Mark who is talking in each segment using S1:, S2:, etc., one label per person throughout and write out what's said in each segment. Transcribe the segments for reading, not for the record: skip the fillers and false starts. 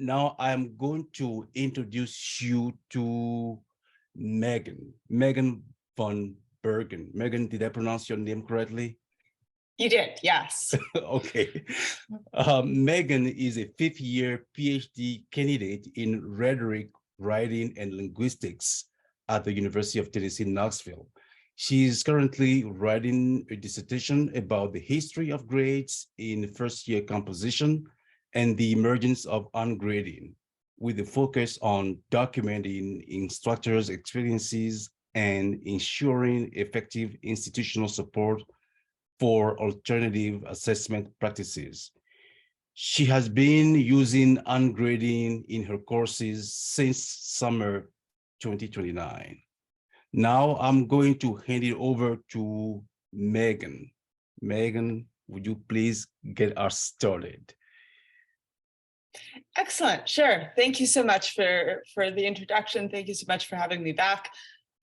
S1: now I'm going to introduce you to Megan von Bergen. Megan, did I pronounce your name correctly?
S2: You did, yes.
S1: Okay. Megan is a fifth-year PhD candidate in rhetoric, writing, and linguistics at the University of Tennessee, Knoxville. She is currently writing a dissertation about the history of grades in first-year composition and the emergence of ungrading, with a focus on documenting instructors' experiences and ensuring effective institutional support for alternative assessment practices. She has been using ungrading in her courses since summer 2029. Now I'm going to hand it over to Megan. Megan, would you please get us started?
S2: Excellent, sure. Thank you so much for the introduction. Thank you so much for having me back.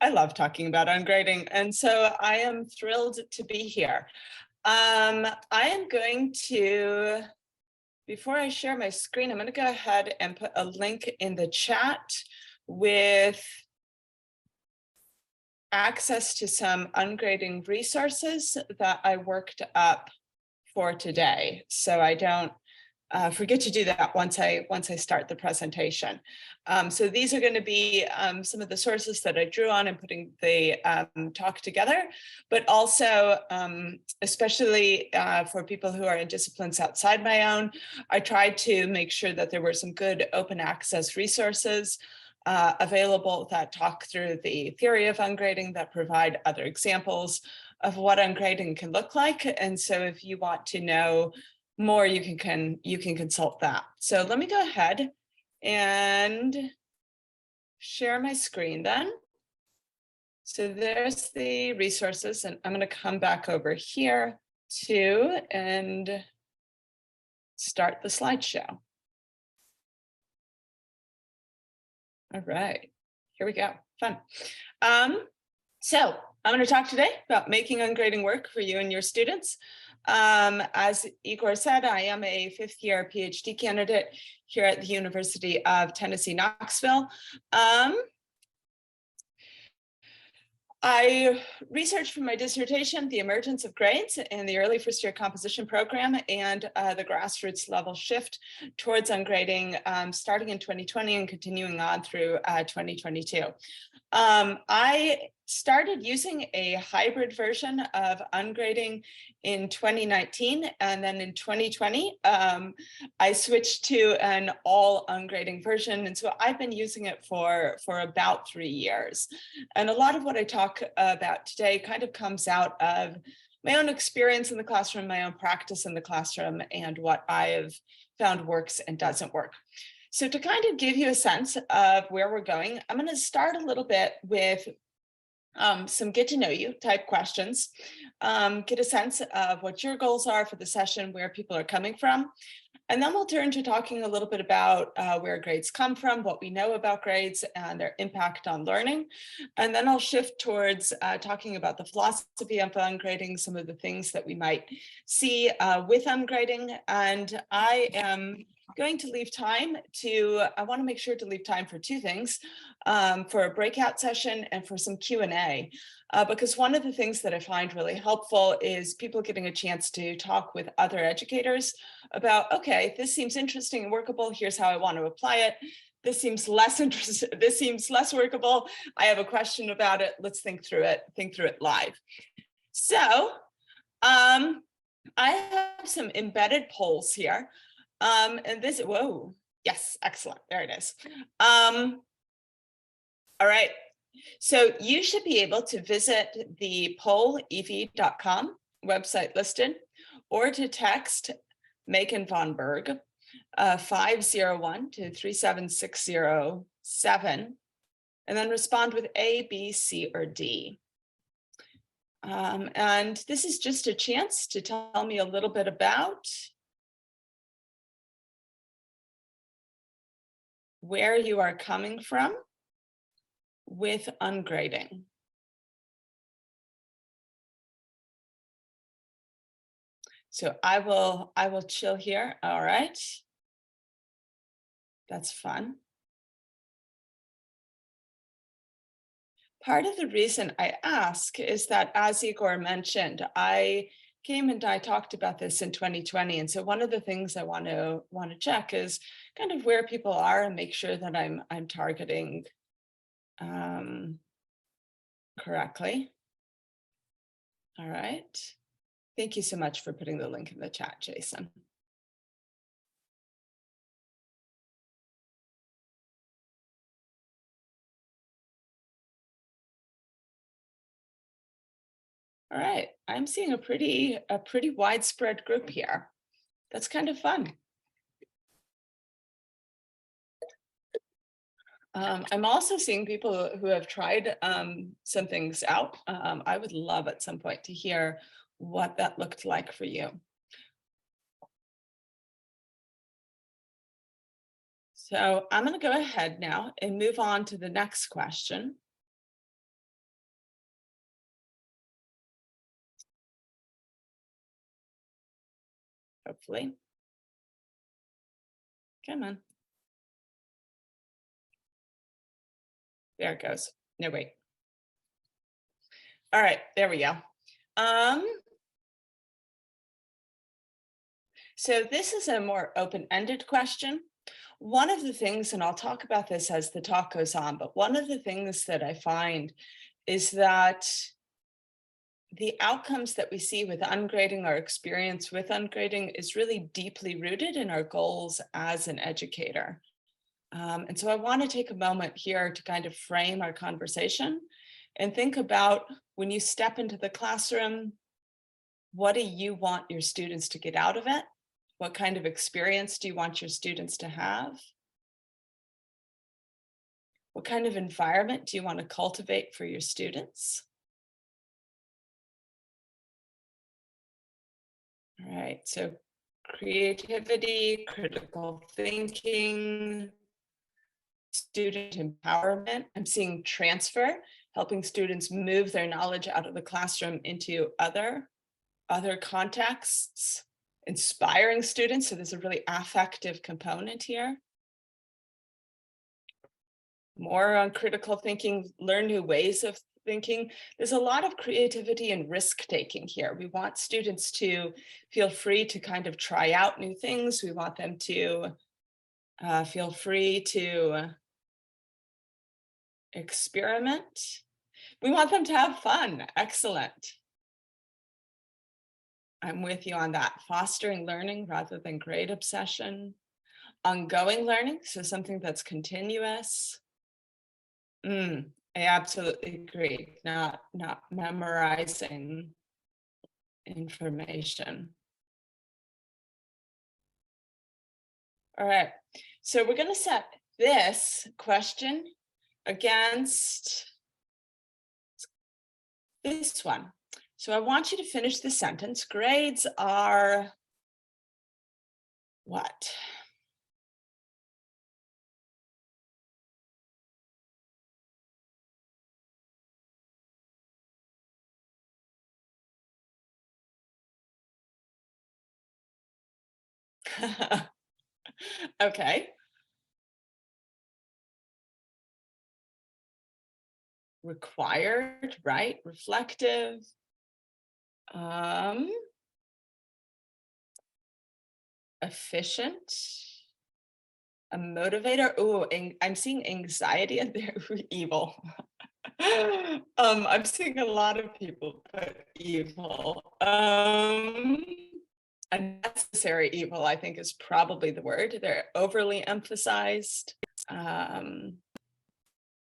S2: I love talking about ungrading, and so I am thrilled to be here. I am going to, before I share my screen, I'm going to go ahead and put a link in the chat with access to some ungrading resources that I worked up for today, so I don't forget to do that once I start the presentation. So these are going to be some of the sources that I drew on in putting the talk together, but also especially for people who are in disciplines outside my own, I tried to make sure that there were some good open access resources available that talk through the theory of ungrading, that provide other examples of what ungrading can look like. And so if you want to know more, you can consult that. So let me go ahead and share my screen then. So there's the resources, and I'm going to come back over here too and start the slideshow. All right, here we go. Fun. So I'm going to talk today about making ungrading work for you and your students. As Igor said, I am a fifth-year PhD candidate here at the University of Tennessee, Knoxville. I researched for my dissertation the emergence of grades in the early first-year composition program and the grassroots level shift towards ungrading starting in 2020 and continuing on through 2022. I started using a hybrid version of ungrading in 2019, and then in 2020, I switched to an all ungrading version. And so I've been using it for about 3 years. And a lot of what I talk about today kind of comes out of my own experience in the classroom, my own practice in the classroom, and what I have found works and doesn't work. So to kind of give you a sense of where we're going, I'm going to start a little bit with some get to know you type questions, get a sense of what your goals are for the session, where people are coming from. And then we'll turn to talking a little bit about where grades come from, what we know about grades and their impact on learning. And then I'll shift towards talking about the philosophy of ungrading, some of the things that we might see with ungrading. And I am going to leave time I want to make sure to leave time for two things, for a breakout session and for some Q&A. Because one of the things that I find really helpful is people getting a chance to talk with other educators about, okay, this seems interesting and workable, here's how I want to apply it. This seems less interesting, this seems less workable, I have a question about it, let's think through it live. So I have some embedded polls here. And this, whoa, yes, excellent, there it is. All right. So you should be able to visit the pollev.com website listed, or to text Megan von Berg 501 to 37607, and then respond with A, B, C, or D. And this is just a chance to tell me a little bit about where you are coming from with ungrading. So I will chill here. All right. That's fun. Part of the reason I ask is that, as Igor mentioned, I came and I talked about this in 2020. And so one of the things I want to check is kind of where people are and make sure that I'm targeting correctly. All right. Thank you so much for putting the link in the chat, Jason. All right, I'm seeing a pretty widespread group here. That's kind of fun. I'm also seeing people who have tried some things out. I would love at some point to hear what that looked like for you. So I'm going to go ahead now and move on to the next question. Hopefully. Come on. There it goes. No, wait. All right, there we go. So this is a more open-ended question. One of the things, and I'll talk about this as the talk goes on, but one of the things that I find is that the outcomes that we see with ungrading, our experience with ungrading, is really deeply rooted in our goals as an educator. And so I want to take a moment here to kind of frame our conversation and think about, when you step into the classroom, what do you want your students to get out of it? What kind of experience do you want your students to have? What kind of environment do you want to cultivate for your students? All right, so creativity, critical thinking, student empowerment. I'm seeing transfer, helping students move their knowledge out of the classroom into other contexts, inspiring students. So there's a really affective component here. More on critical thinking, learn new ways of thinking. There's a lot of creativity and risk taking here. We want students to feel free to kind of try out new things. We want them to feel free to experiment. We want them to have fun. Excellent. I'm with you on that. Fostering learning rather than grade obsession. Ongoing learning, so something that's continuous. I absolutely agree. Not memorizing information. All right, so we're going to set this question against this one. So I want you to finish the sentence. Grades are what? Okay. Required, right? Reflective. Efficient. A motivator. Oh, and I'm seeing anxiety in there. Evil. I'm seeing a lot of people put evil. Unnecessary evil, I think, is probably the word. They're overly emphasized. I'm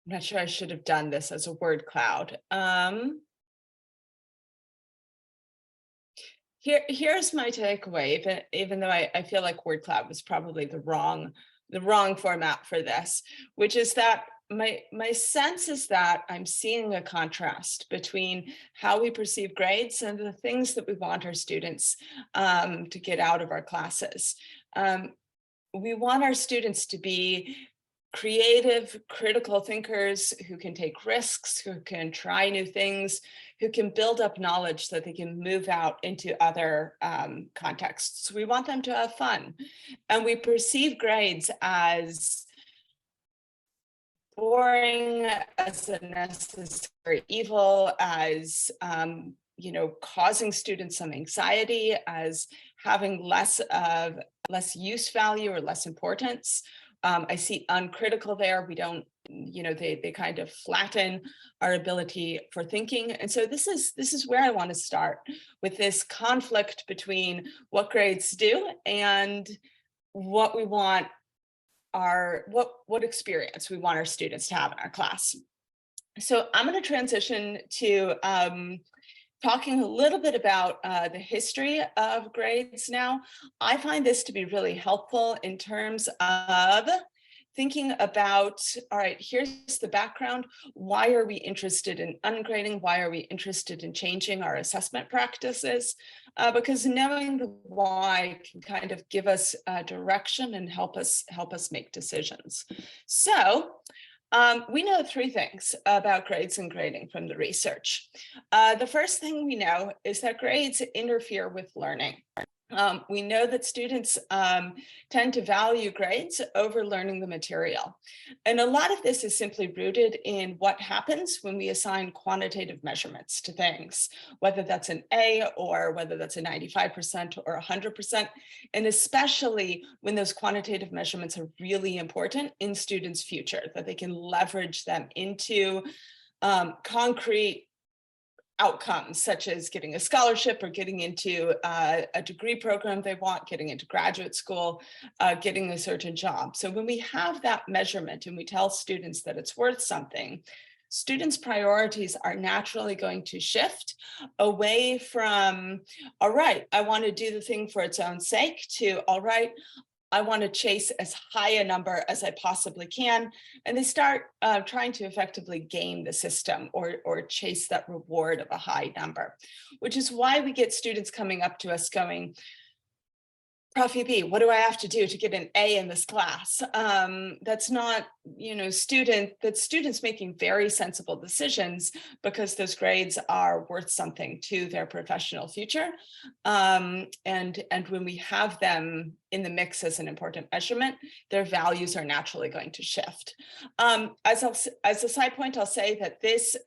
S2: not sure I should have done this as a word cloud. Here's my takeaway, even though I feel like word cloud was probably the wrong format for this, which is that my sense is that I'm seeing a contrast between how we perceive grades and the things that we want our students to get out of our classes. We want our students to be creative, critical thinkers who can take risks, who can try new things, who can build up knowledge so that they can move out into other contexts. We want them to have fun. And we perceive grades as boring, as a necessary evil, as causing students some anxiety, as having less use value or less importance. I see uncritical there. We don't, they kind of flatten our ability for thinking. And so this is where I want to start, with this conflict between what grades do and what we want what experience we want our students to have in our class. So I'm going to transition to talking a little bit about the history of grades now. I find this to be really helpful in terms of thinking about, all right, here's the background. Why are we interested in ungrading? Why are we interested in changing our assessment practices? Because knowing the why can kind of give us direction and help us make decisions. So we know three things about grades and grading from the research. The first thing we know is that grades interfere with learning. We know that students tend to value grades over learning the material. And a lot of this is simply rooted in what happens when we assign quantitative measurements to things, whether that's an A or whether that's a 95% or 100%, and especially when those quantitative measurements are really important in students' future, that they can leverage them into concrete outcomes, such as getting a scholarship or getting into a degree program they want, getting into graduate school, getting a certain job. So when we have that measurement and we tell students that it's worth something, students' priorities are naturally going to shift away from, all right, I want to do the thing for its own sake, to, all right, I want to chase as high a number as I possibly can. And they start trying to effectively game the system or chase that reward of a high number, which is why we get students coming up to us going, Prof. EP, what do I have to do to get an A in this class? That's not, students making very sensible decisions because those grades are worth something to their professional future. And when we have them in the mix as an important measurement, their values are naturally going to shift. As a side point, I'll say that this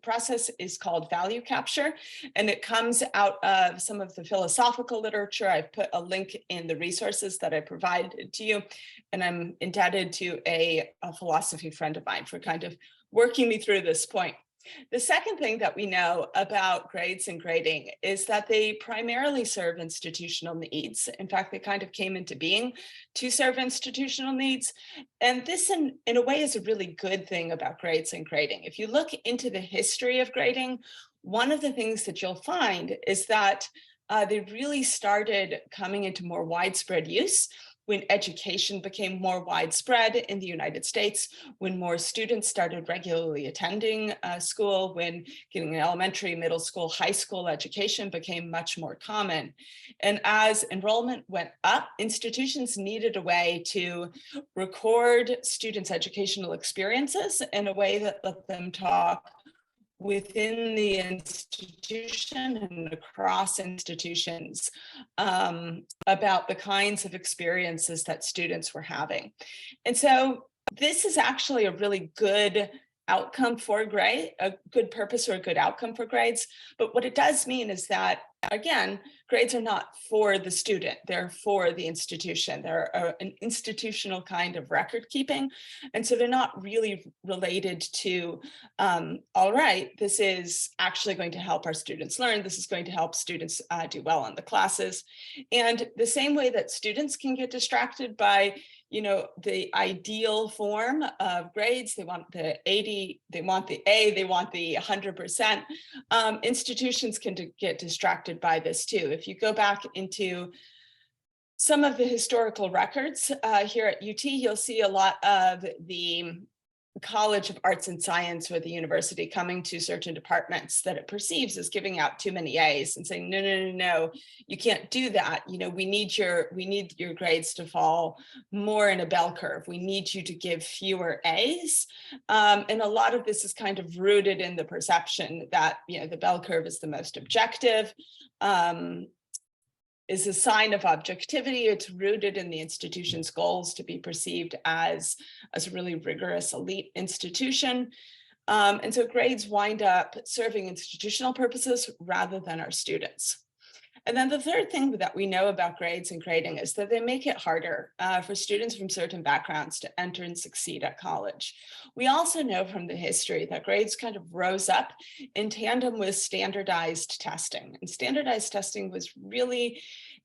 S2: process is called value capture, and it comes out of some of the philosophical literature. I've put a link in the resources that I provided to you, and I'm indebted to a philosophy friend of mine for kind of working me through this point. The second thing that we know about grades and grading is that they primarily serve institutional needs. In fact, they kind of came into being to serve institutional needs. And this, in a way, is a really good thing about grades and grading. If you look into the history of grading, one of the things that you'll find is that they really started coming into more widespread use when education became more widespread in the United States, when more students started regularly attending school, when getting an elementary, middle school, high school education became much more common. And as enrollment went up, institutions needed a way to record students' educational experiences in a way that let them talk within the institution and across institutions about the kinds of experiences that students were having. And so this is actually a really good outcome for grade, a good purpose or a good outcome for grades. But what it does mean is that, again, grades are not for the student, they're for the institution. They're an institutional kind of record keeping. And so they're not really related to, all right, this is actually going to help our students learn. This is going to help students do well in the classes. And the same way that students can get distracted by the ideal form of grades, they want the 80, they want the A, they want the 100%. Institutions can get distracted by this too. If you go back into some of the historical records here at UT, you'll see a lot of the College of Arts and Science or the university coming to certain departments that it perceives as giving out too many A's and saying, no, no, no, no, you can't do that. You know, we need your grades to fall more in a bell curve. We need you to give fewer A's. And a lot of this is kind of rooted in the perception that, you know, the bell curve is the most objective, is a sign of objectivity. It's rooted in the institution's goals to be perceived as a really rigorous elite institution. And so grades wind up serving institutional purposes rather than our students. And then the third thing that we know about grades and grading is that they make it harder for students from certain backgrounds to enter and succeed at college. We also know from the history that grades kind of rose up in tandem with standardized testing. And standardized testing was really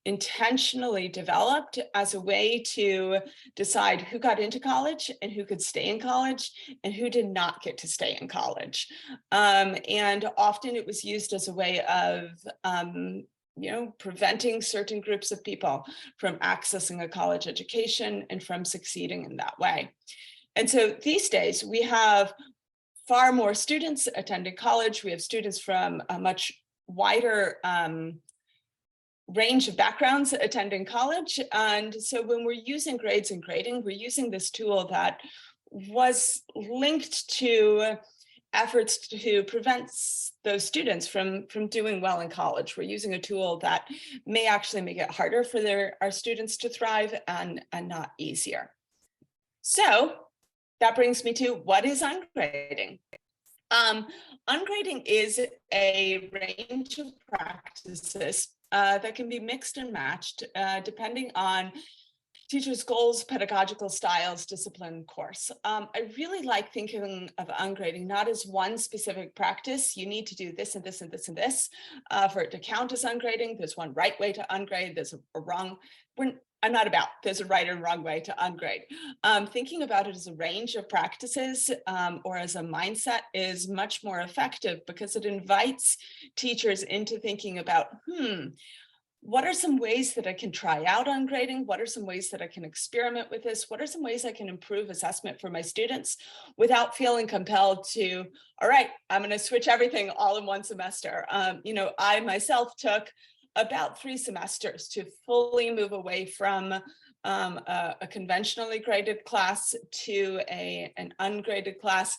S2: intentionally developed as a way to decide who got into college and who could stay in college and who did not get to stay in college. And often it was used as a way of you know, preventing certain groups of people from accessing a college education and from succeeding in that way. And so these days we have far more students attending college. We have students from a much wider range of backgrounds attending college. And so when we're using grades and grading, we're using this tool that was linked to efforts to prevent those students from doing well in college. We're using a tool that may actually make it harder for our students to thrive and not easier. So that brings me to, what is ungrading? Ungrading is a range of practices that can be mixed and matched depending on teachers' goals, pedagogical styles, discipline, course. I really like thinking of ungrading not as one specific practice. You need to do this and this and this and this for it to count as ungrading. There's one right way to ungrade. There's a wrong. I'm not about there's a right and wrong way to ungrade. Thinking about it as a range of practices or as a mindset is much more effective because it invites teachers into thinking about, what are some ways that I can try out ungrading? What are some ways that I can experiment with this? What are some ways I can improve assessment for my students without feeling compelled to, all right, I'm going to switch everything all in one semester. You know, I myself took about 3 semesters to fully move away from a conventionally graded class to an ungraded class.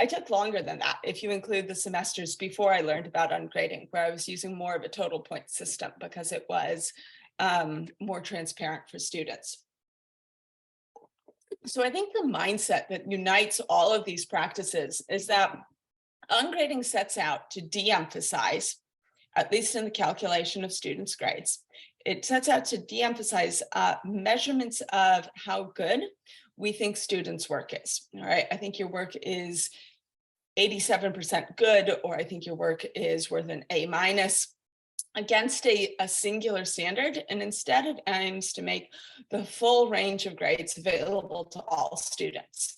S2: I took longer than that if you include the semesters before I learned about ungrading, where I was using more of a total point system because it was more transparent for students. So I think the mindset that unites all of these practices is that ungrading sets out to de-emphasize, at least in the calculation of students' grades, it sets out to de-emphasize measurements of how good we think students' work is. All right, I think your work is 87% good, or I think your work is worth an A- against a singular standard, and instead it aims to make the full range of grades available to all students.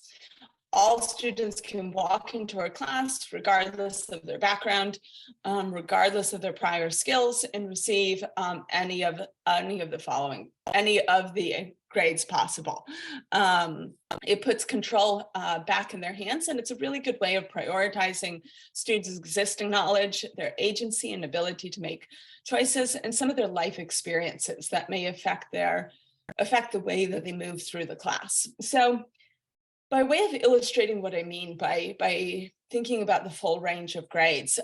S2: All students can walk into our class regardless of their background, regardless of their prior skills, and receive any of the grades possible. It puts control back in their hands, and it's a really good way of prioritizing students' existing knowledge, their agency and ability to make choices, and some of their life experiences that may affect the way that they move through the class. So, by way of illustrating what I mean by thinking about the full range of grades,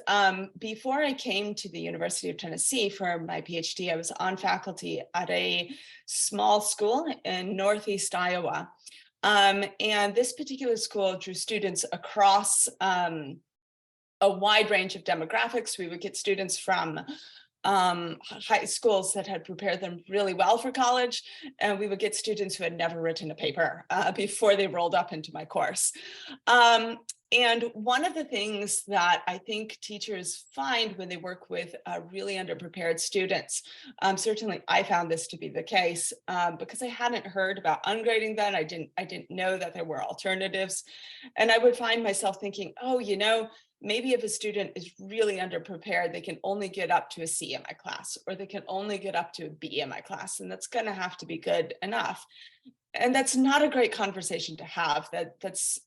S2: before I came to the University of Tennessee for my PhD, I was on faculty at a small school in Northeast Iowa. And this particular school drew students across a wide range of demographics. We would get students from high schools that had prepared them really well for college, and we would get students who had never written a paper before they rolled up into my course. And one of the things that I think teachers find when they work with really underprepared students, certainly I found this to be the case because I hadn't heard about ungrading then. I didn't know that there were alternatives, and I would find myself thinking, oh, you know, maybe if a student is really underprepared, they can only get up to a C in my class, or they can only get up to a B in my class, and that's going to have to be good enough. And that's not a great conversation to have. That's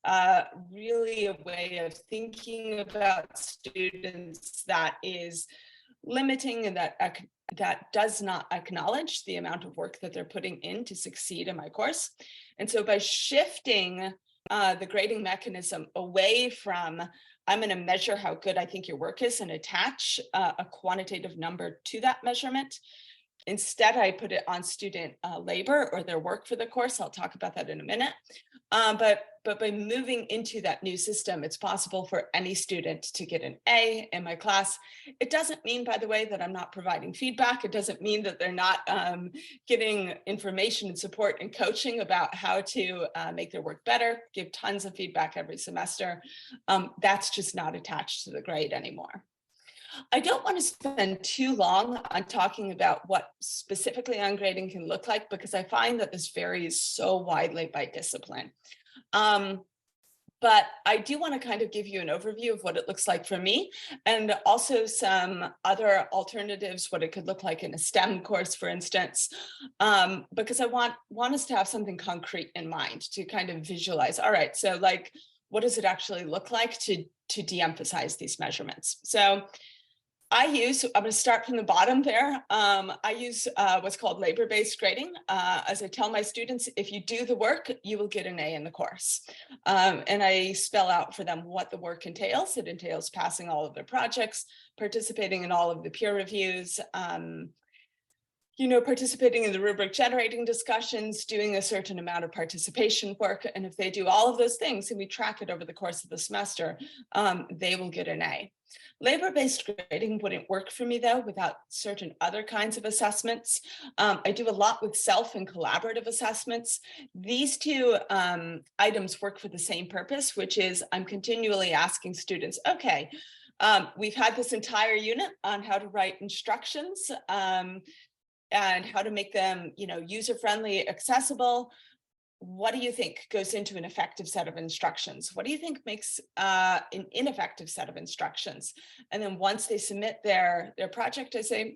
S2: really a way of thinking about students that is limiting, and that does not acknowledge the amount of work that they're putting in to succeed in my course. And so by shifting the grading mechanism away from, I'm going to measure how good I think your work is and attach a quantitative number to that measurement. Instead, I put it on student labor or their work for the course. I'll talk about that in a minute. But by moving into that new system, it's possible for any student to get an A in my class. It doesn't mean, by the way, that I'm not providing feedback. It doesn't mean that they're not getting information and support and coaching about how to make their work better, give tons of feedback every semester. That's just not attached to the grade anymore. I don't want to spend too long on talking about what specifically ungrading can look like, because I find that this varies so widely by discipline. But I do want to kind of give you an overview of what it looks like for me, and also some other alternatives, what it could look like in a STEM course, for instance, because I want us to have something concrete in mind to kind of visualize. All right, so like, what does it actually look like to de-emphasize these measurements? So I'm going to start from the bottom there. I use what's called labor-based grading. As I tell my students, if you do the work, you will get an A in the course. And I spell out for them what the work entails. It entails passing all of their projects, participating in all of the peer reviews, participating in the rubric generating discussions, doing a certain amount of participation work. And if they do all of those things and we track it over the course of the semester, they will get an A. Labor-based grading wouldn't work for me, though, without certain other kinds of assessments. I do a lot with self and collaborative assessments. These two items work for the same purpose, which is I'm continually asking students, okay, we've had this entire unit on how to write instructions and how to make them, user-friendly, accessible. What do you think goes into an effective set of instructions? What do you think makes an ineffective set of instructions? And then once they submit their project, I say,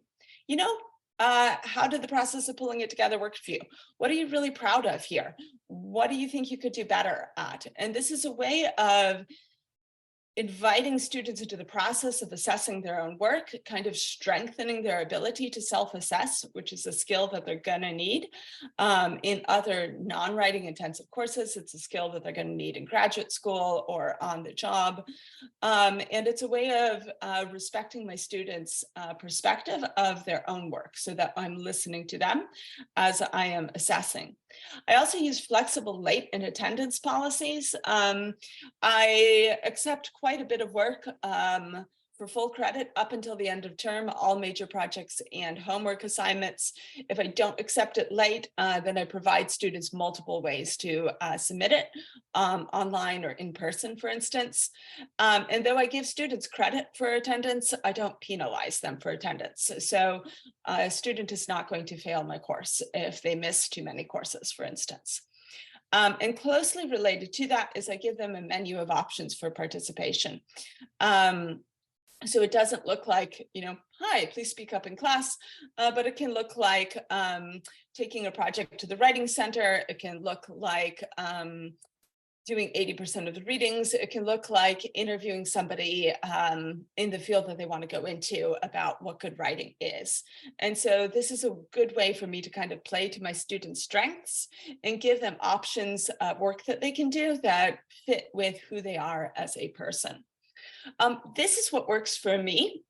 S2: how did the process of pulling it together work for you? What are you really proud of here? What do you think you could do better at? And this is a way of inviting students into the process of assessing their own work, kind of strengthening their ability to self-assess, which is a skill that they're going to need in other non-writing intensive courses. It's a skill that they're going to need in graduate school or on the job. And it's a way of respecting my students' perspective of their own work so that I'm listening to them as I am assessing. I also use flexible late and attendance policies. I accept quite a bit of work for full credit up until the end of term, all major projects and homework assignments. If I don't accept it late, then I provide students multiple ways to submit it online or in person, for instance. And though I give students credit for attendance, I don't penalize them for attendance. So a student is not going to fail my course if they miss too many courses, for instance. And closely related to that is I give them a menu of options for participation. So it doesn't look like, hi, please speak up in class, but it can look like taking a project to the writing center. It can look like doing 80% of the readings. It can look like interviewing somebody in the field that they want to go into about what good writing is. And so this is a good way for me to kind of play to my students' strengths and give them options of work that they can do that fit with who they are as a person. This is what works for me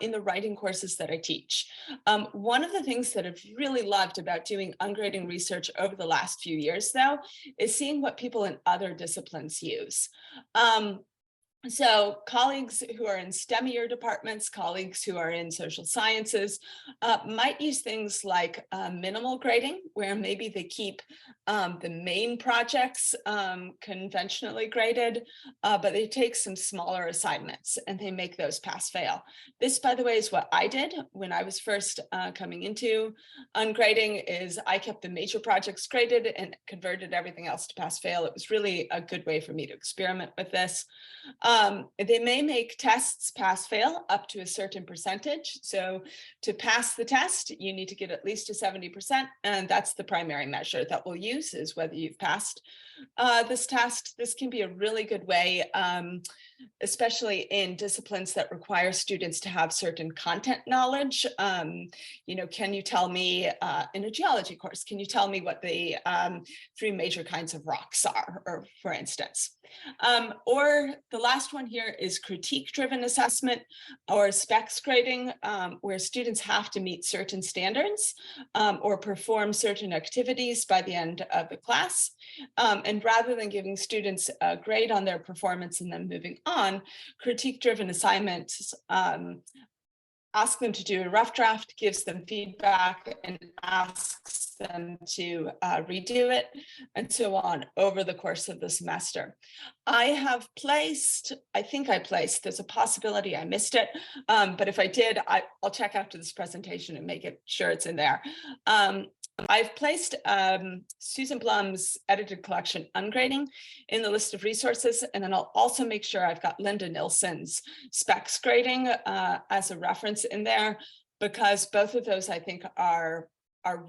S2: in the writing courses that I teach. One of the things that I've really loved about doing ungrading research over the last few years, though, is seeing what people in other disciplines use. So colleagues who are in STEMier departments, colleagues who are in social sciences might use things like minimal grading, where maybe they keep the main projects conventionally graded, but they take some smaller assignments and they make those pass-fail. This, by the way, is what I did when I was first coming into ungrading. Is I kept the major projects graded and converted everything else to pass-fail. It was really a good way for me to experiment with this. They may make tests pass-fail up to a certain percentage. So to pass the test, you need to get at least a 70%, and that's the primary measure that we'll use, is whether you've passed this test. This can be a really good way, especially in disciplines that require students to have certain content knowledge. You know, can you tell me in a geology course, can you tell me what the 3 major kinds of rocks are, or for instance? Or the last one here is critique-driven assessment, or specs grading, where students have to meet certain standards or perform certain activities by the end of the class. And rather than giving students a grade on their performance and then moving on, critique-driven assignments ask them to do a rough draft, gives them feedback, and asks them to redo it, and so on over the course of the semester. I think I placed, there's a possibility I missed it, but if I did, I'll check after this presentation and make sure it's in there. I've placed Susan Blum's edited collection, Ungrading, in the list of resources, and then I'll also make sure I've got Linda Nilsson's specs grading as a reference in there, because both of those I think are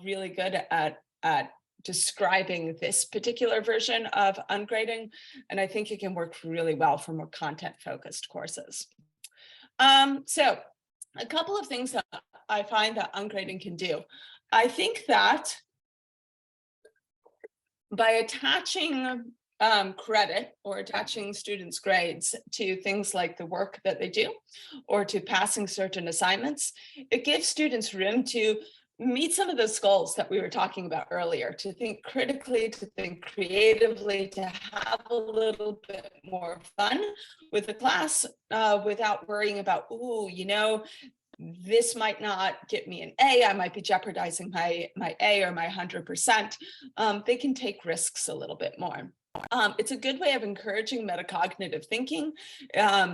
S2: really good at describing this particular version of ungrading, and I think it can work really well for more content-focused courses. So a couple of things that I find that ungrading can do. I think that by attaching credit or attaching students' grades to things like the work that they do or to passing certain assignments, it gives students room to meet some of those goals that we were talking about earlier, to think critically, to think creatively, to have a little bit more fun with the class without worrying about, ooh, you know, this might not get me an A, I might be jeopardizing my A or my 100%. They can take risks a little bit more. It's a good way of encouraging metacognitive thinking.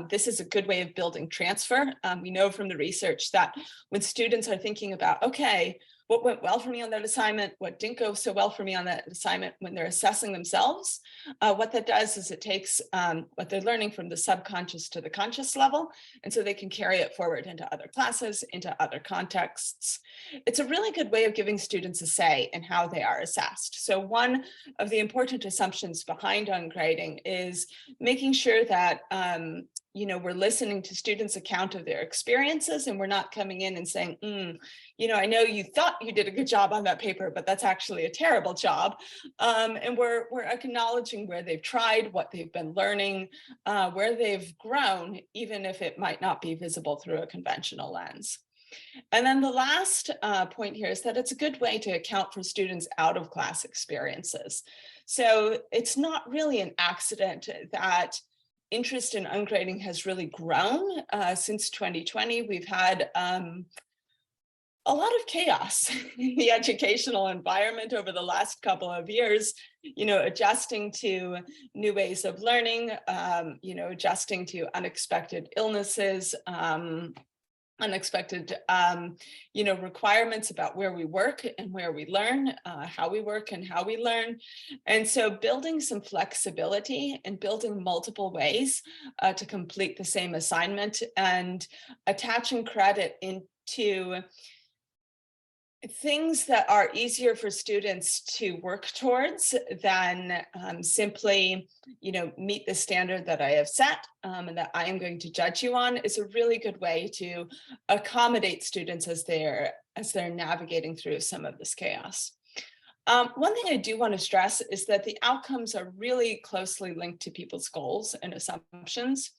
S2: This is a good way of building transfer. We know from the research that when students are thinking about, okay, what went well for me on that assignment, what didn't go so well for me on that assignment, when they're assessing themselves, what that does is it takes what they're learning from the subconscious to the conscious level, and so they can carry it forward into other classes, into other contexts. It's a really good way of giving students a say in how they are assessed. So one of the important assumptions behind ungrading is making sure that you know, we're listening to students' account of their experiences, and we're not coming in and saying, you know, I know you thought you did a good job on that paper, but that's actually a terrible job. And we're acknowledging where they've tried, what they've been learning, where they've grown, even if it might not be visible through a conventional lens. And then the last point here is that it's a good way to account for students' out of class experiences. So it's not really an accident that interest in ungrading has really grown since 2020. We've had a lot of chaos in the educational environment over the last couple of years, you know, adjusting to new ways of learning, you know, adjusting to unexpected illnesses, unexpected, you know, requirements about where we work and where we learn, how we work and how we learn. And so building some flexibility and building multiple ways to complete the same assignment and attaching credit into things that are easier for students to work towards than simply, you know, meet the standard that I have set and that I am going to judge you on is a really good way to accommodate students as they're navigating through some of this chaos. One thing I do want to stress is that the outcomes are really closely linked to people's goals and assumptions.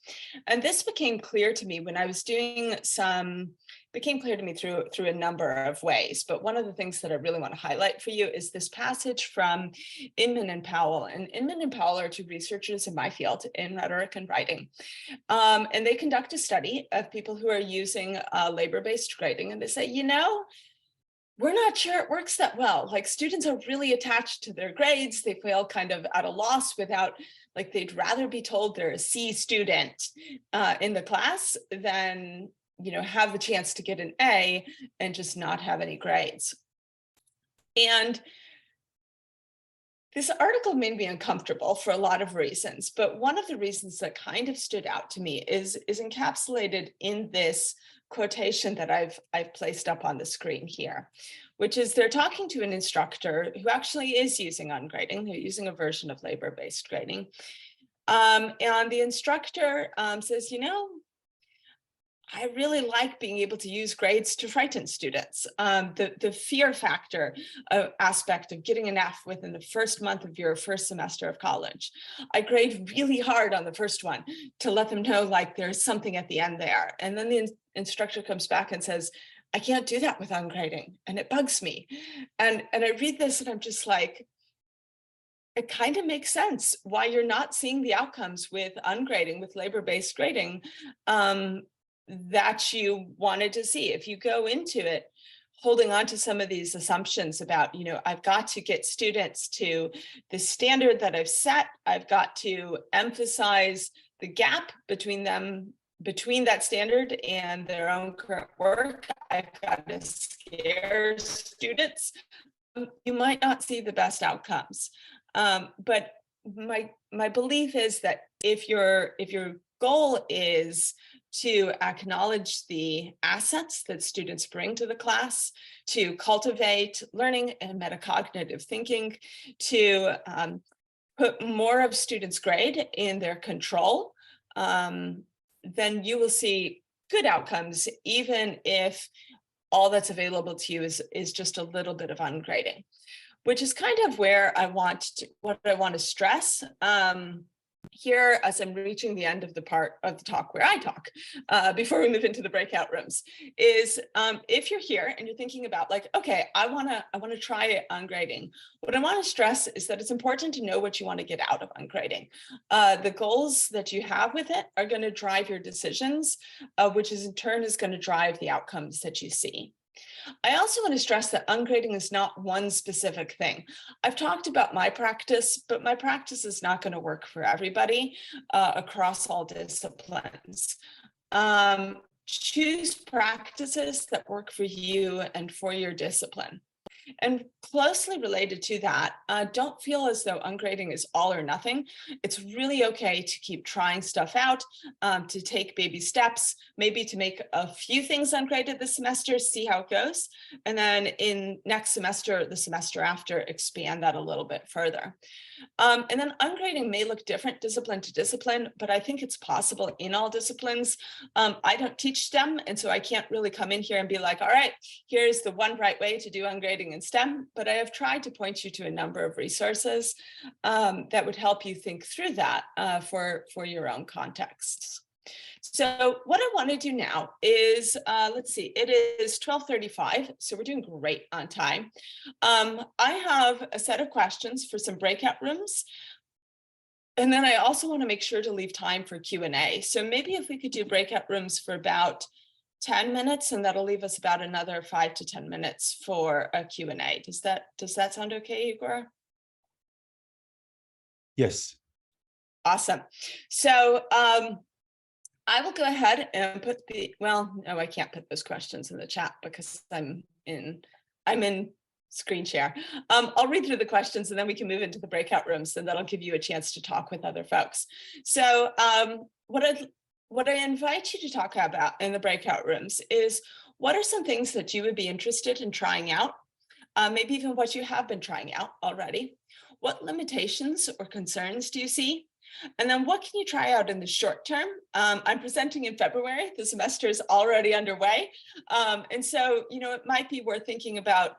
S2: And this became clear to me when I was doing became clear to me through a number of ways. But one of the things that I really want to highlight for you is this passage from Inman and Powell. And Inman and Powell are two researchers in my field in rhetoric and writing. And they conduct a study of people who are using labor-based grading. And they say, you know, we're not sure it works that well. Like, students are really attached to their grades. They feel kind of at a loss without, like, they'd rather be told they're a C student in the class than, you know, have the chance to get an A and just not have any grades. And This article made me uncomfortable for a lot of reasons, but one of the reasons that kind of stood out to me is encapsulated in this quotation that I've placed up on the screen here, which is they're talking to an instructor who actually is using ungrading. They're using a version of labor-based grading. And the instructor says, you know, I really like being able to use grades to frighten students. The fear factor aspect of getting an F within the first month of your first semester of college. I grade really hard on the first one to let them know like there's something at the end there. And then the instructor comes back and says, I can't do that with ungrading, and it bugs me. And I read this and I'm just like, it kind of makes sense why you're not seeing the outcomes with ungrading, with labor-based grading, that you wanted to see. If you go into it holding on to some of these assumptions about, you know, I've got to get students to the standard that I've set, I've got to emphasize the gap between them, between that standard and their own current work, I've got to scare students, you might not see the best outcomes. But my belief is that if your goal is to acknowledge the assets that students bring to the class, to cultivate learning and metacognitive thinking, to put more of students' grade in their control, then you will see good outcomes, even if all that's available to you is just a little bit of ungrading, which is kind of where what I want to stress here as I'm reaching the end of the part of the talk where I talk, before we move into the breakout rooms, is if you're here and you're thinking about like, okay, I wanna try ungrading. What I want to stress is that it's important to know what you want to get out of ungrading. The goals that you have with it are going to drive your decisions, which is in turn is going to drive the outcomes that you see. I also want to stress that ungrading is not one specific thing. I've talked about my practice, but my practice is not going to work for everybody across all disciplines. Choose practices that work for you and for your discipline. And closely related to that, don't feel as though ungrading is all or nothing. It's really okay to keep trying stuff out, to take baby steps, maybe to make a few things ungraded this semester, see how it goes. And then in next semester, the semester after, expand that a little bit further. And then ungrading may look different discipline to discipline, but I think it's possible in all disciplines. I don't teach STEM, and so I can't really come in here and be like, all right, here's the one right way to do ungrading in STEM, but I have tried to point you to a number of resources that would help you think through that for your own contexts. So what I want to do now is, let's see, it is 12:35, so we're doing great on time. I have a set of questions for some breakout rooms. And then I also want to make sure to leave time for Q&A. So maybe if we could do breakout rooms for about 10 minutes, and that'll leave us about another 5 to 10 minutes for a Q&A. Does that sound okay, Igor?
S1: Yes.
S2: Awesome. So I will go ahead and put well, no, I can't put those questions in the chat because I'm in screen share. I'll read through the questions and then we can move into the breakout rooms, and that'll give you a chance to talk with other folks. So what I invite you to talk about in the breakout rooms is, what are some things that you would be interested in trying out? Maybe even what you have been trying out already. What limitations or concerns do you see? And then what can you try out in the short term? I'm presenting in February. The semester is already underway. And so, you know, it might be worth thinking about,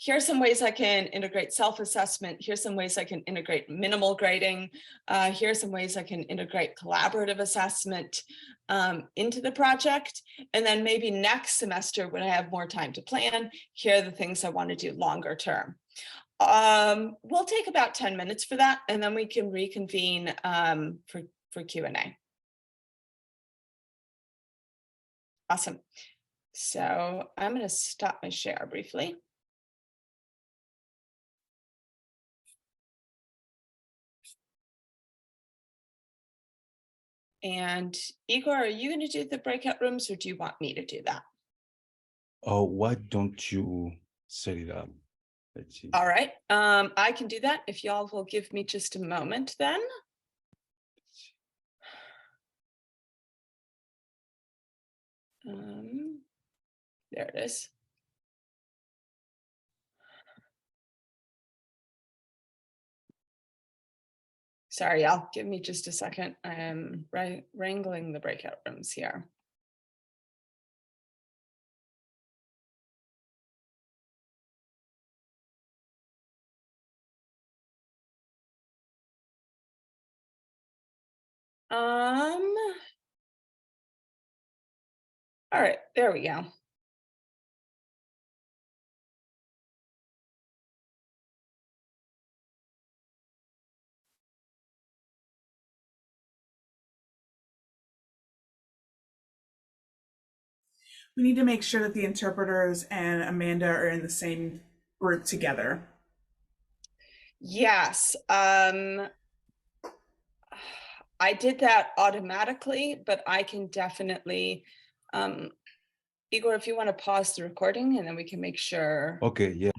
S2: here's some ways I can integrate self-assessment. Here's some ways I can integrate minimal grading. Here's some ways I can integrate collaborative assessment into the project. And then maybe next semester, when I have more time to plan, here are the things I want to do longer term. We'll take about 10 minutes for that, and then we can reconvene for Q&A. Awesome. So I'm going to stop my share briefly. And Igor, are you going to do the breakout rooms, or do you want me to do that?
S1: Oh, why don't you set it up?
S2: All right, I can do that if y'all will give me just a moment then. There it is. Sorry, y'all, give me just a second. I am wrangling the breakout rooms here. All right, there we go.
S3: We need to make sure that the interpreters and Amanda are in the same group together.
S2: Yes, I did that automatically, but I can definitely, Igor, if you want to pause the recording and then we can make sure.
S1: Okay, yeah.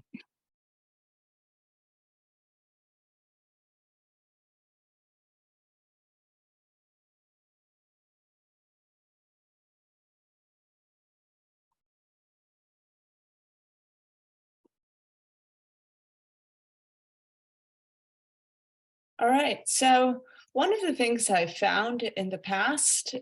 S2: All right, so one of the things I found in the past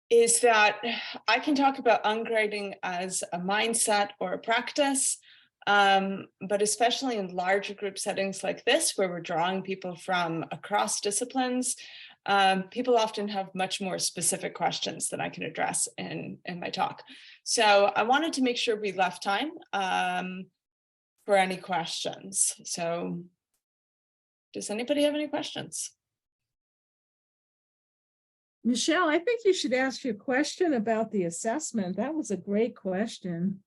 S2: is that I can talk about ungrading as a mindset or a practice, but especially in larger group settings like this, where we're drawing people from across disciplines, people often have much more specific questions that I can address in my talk. So I wanted to make sure we left time for any questions. So does anybody have any questions?
S4: Michelle, I think you should ask your question about the assessment. That was a great question.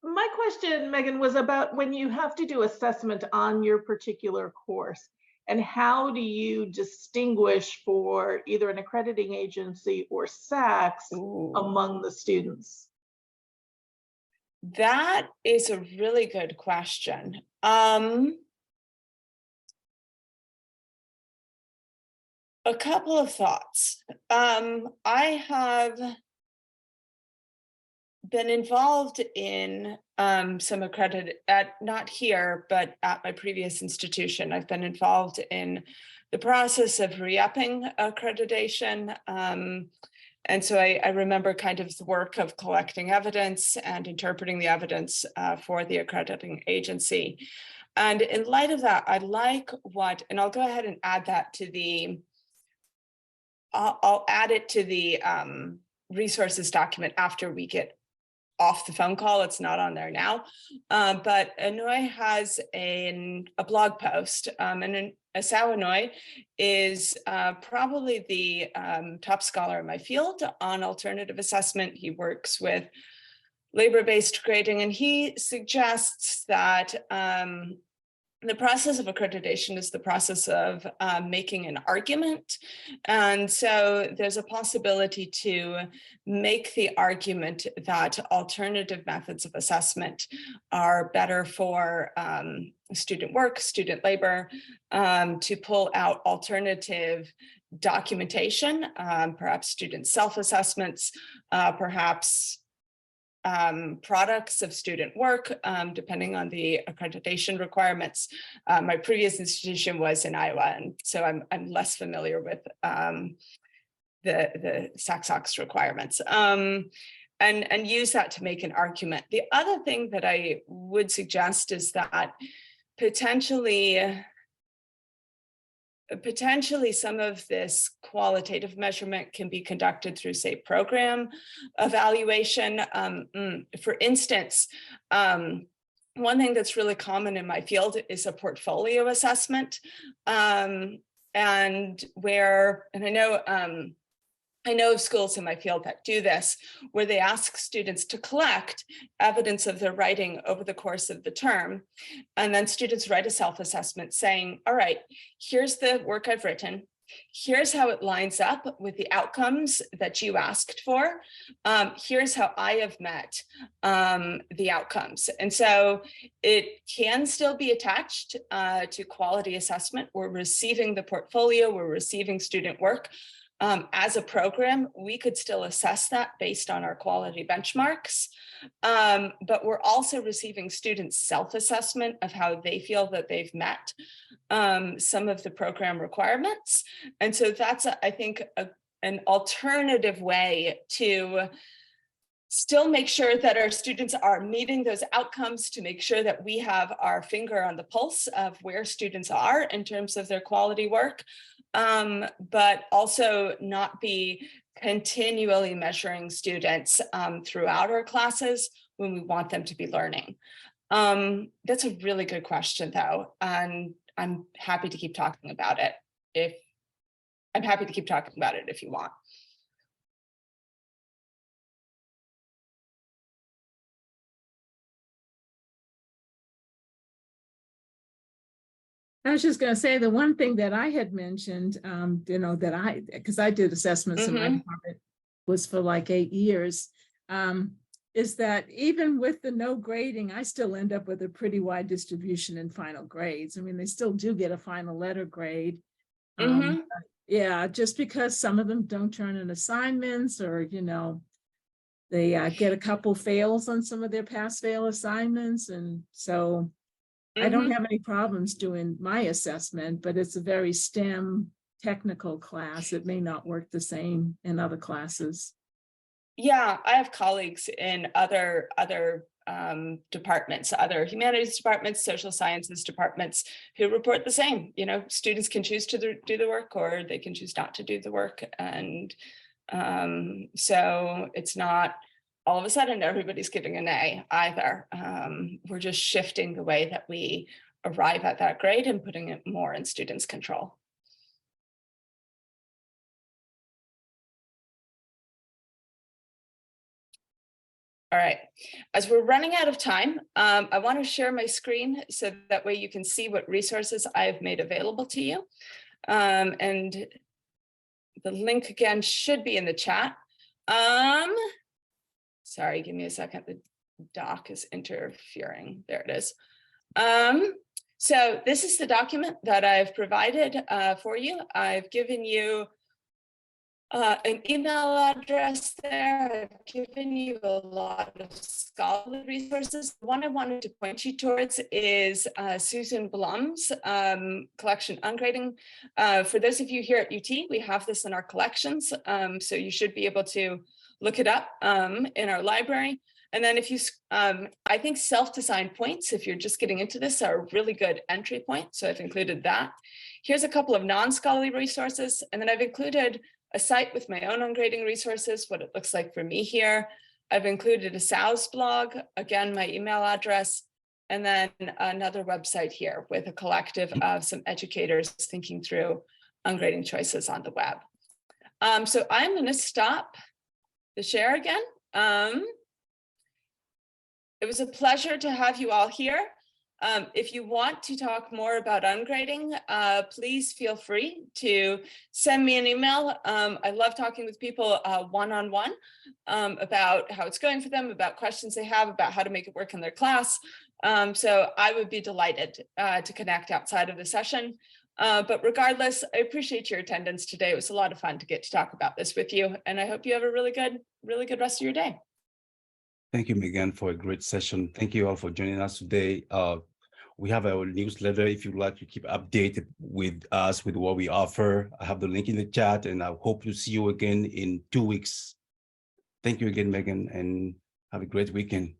S5: My question, Megan, was about when you have to do assessment on your particular course, and how do you distinguish for either an accrediting agency or SACs among the students?
S2: That is a really good question. A couple of thoughts. I have been involved in some not here, but at my previous institution. I've been involved in the process of re-upping accreditation. And so I remember kind of the work of collecting evidence and interpreting the evidence for the accrediting agency. And in light of that, I like and I'll go ahead and add that to the, I'll add it to the resources document after we get off the phone call. It's not on there now, but Anoy has a blog post, and Asao Anoy is probably the top scholar in my field on alternative assessment. He works with labor-based grading, and he suggests that the process of accreditation is the process of making an argument. And so there's a possibility to make the argument that alternative methods of assessment are better for student work, student labor, to pull out alternative documentation, perhaps student self-assessments, perhaps products of student work, depending on the accreditation requirements. My previous institution was in Iowa, and so I'm less familiar with the SACSOX requirements, and use that to make an argument. The other thing that I would suggest is that potentially some of this qualitative measurement can be conducted through, say, program evaluation. For instance, one thing that's really common in my field is a portfolio assessment. And I know of schools in my field that do this, where they ask students to collect evidence of their writing over the course of the term. And then students write a self-assessment saying, all right, here's the work I've written. Here's how it lines up with the outcomes that you asked for. Here's how I have met the outcomes. And so it can still be attached to quality assessment. We're receiving the portfolio, we're receiving student work. As a program, we could still assess that based on our quality benchmarks, but we're also receiving students' self-assessment of how they feel that they've met some of the program requirements. And so that's, I think, an alternative way to still make sure that our students are meeting those outcomes, to make sure that we have our finger on the pulse of where students are in terms of their quality work, but also not be continually measuring students throughout our classes when we want them to be learning. That's a really good question, though, and I'm happy to keep talking about it if you want.
S4: I was just going to say the one thing that I had mentioned, because I did assessments in my department, was for like 8 years, is that even with the no grading, I still end up with a pretty wide distribution in final grades. I mean, they still do get a final letter grade. Yeah, just because some of them don't turn in assignments, or, they get a couple fails on some of their pass-fail assignments. And so I don't have any problems doing my assessment, but it's a very STEM technical class. It may not work the same in other classes.
S2: Yeah, I have colleagues in other departments, other humanities departments, social sciences departments, who report the same. Students can choose to do the work, or they can choose not to do the work. And so it's not all of a sudden everybody's getting an A either. We're just shifting the way that we arrive at that grade and putting it more in students' control. All right, as we're running out of time, I want to share my screen so that way you can see what resources I've made available to you. And the link again should be in the chat. Sorry, give me a second. The doc is interfering. There it is. So this is the document that I've provided for you. I've given you an email address there. I've given you a lot of scholarly resources. The one I wanted to point you towards is Susan Blum's collection, Ungrading. For those of you here at UT, we have this in our collections, so you should be able to look it up in our library. And then if you, I think self-designed points, if you're just getting into this, are a really good entry point. So I've included that. Here's a couple of non-scholarly resources. And then I've included a site with my own ungrading resources, what it looks like for me here. I've included a SOUS blog, again, my email address, and then another website here with a collective of some educators thinking through ungrading choices on the web. So I'm going to stop the share again. It was a pleasure to have you all here. If you want to talk more about ungrading, please feel free to send me an email. I love talking with people one-on-one about how it's going for them, about questions they have, about how to make it work in their class. So I would be delighted to connect outside of the session. But regardless, I appreciate your attendance today. It was a lot of fun to get to talk about this with you, and I hope you have a really good rest of your day.
S1: Thank you, Megan, for a great session. Thank you all for joining us today. We have our newsletter if you'd like to keep updated with us with what we offer. I have the link in the chat, and I hope to see you again in 2 weeks. Thank you again, Megan, and have a great weekend.